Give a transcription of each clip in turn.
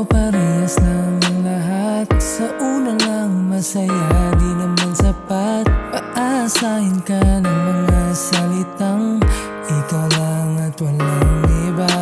parehas lang ang lahat. Sa una lang masaya, di naman sapat. Paasahin ka ng mga salitang ikaw lang at walang iba.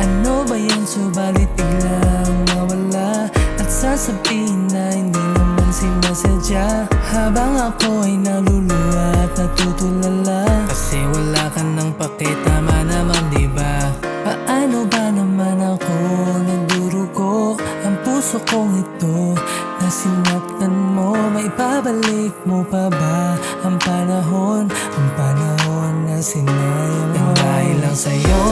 Ano ba yan, subalit biglang mawala at sasabihin na hindi naman sinasadya. Habang ako ay naluluha at natutulala, kasi wala ka nang pakitama naman, diba? Paano ba naman ako nagdurugo ang puso kong ito na sinaktan mo? Maipabalik mo pa ba ang panahon na sinayang mo? Dahil lang sa'yo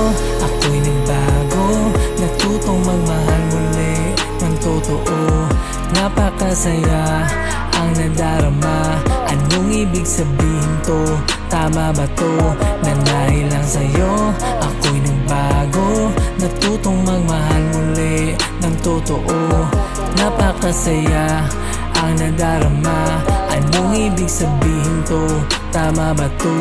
ako'y nagbago, natutong magmahal muli ng totoo. Napakasaya ang nadarama, anong ibig sabihin to? Tama ba to? Na dahil lang sa'yo ako'y nagbago, natutong magmahal muli ng totoo. Napakasaya ang nadarama, anong ibig sabihin to? Tama ba to?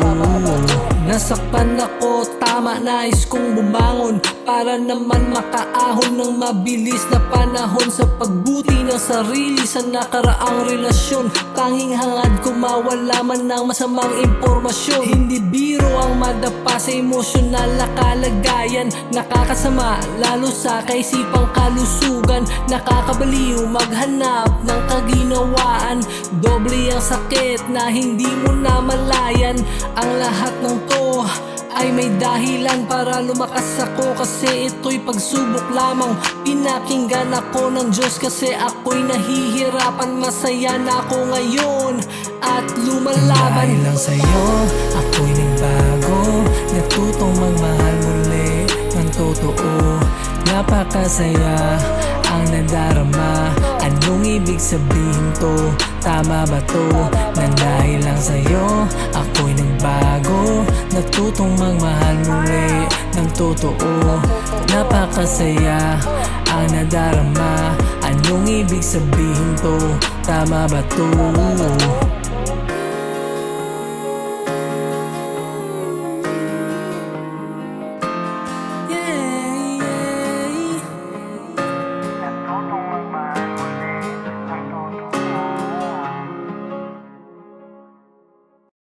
Nasaktan ako, tama, nais kong bumangon para naman makaahon ng mabilis na panahon sa pagbuti ng sarili sa nakaraang relasyon. Tanging hangad ko mawala man ng masamang impormasyon. Hindi biro ang madapa sa emosyonal na kalagayan. Nakakasama lalo sa kaisipang kalusugan. Nakakabaliw maghanap ng kaginawaan. Doble ang sakit na hindi mo na malayan. Ang lahat ng to ay may dahilan para lumakas ako, kasi ito'y pagsubok lamang. Pinakinggan ako ng Diyos kasi ako'y nahihirapan. Masaya na ako ngayon at lumalaban. Dahil lang sa'yo ako'y nagbago, natutong magmahal muli ng totoo. Napakasaya ang nadarama, anong ibig sabihin to? Tama ba to? Na dahil lang sa'yo ako'y nagbago, natutong magmahal muli ng totoo. Napakasaya ang nadarama, anong ibig sabihin to? Tama ba to?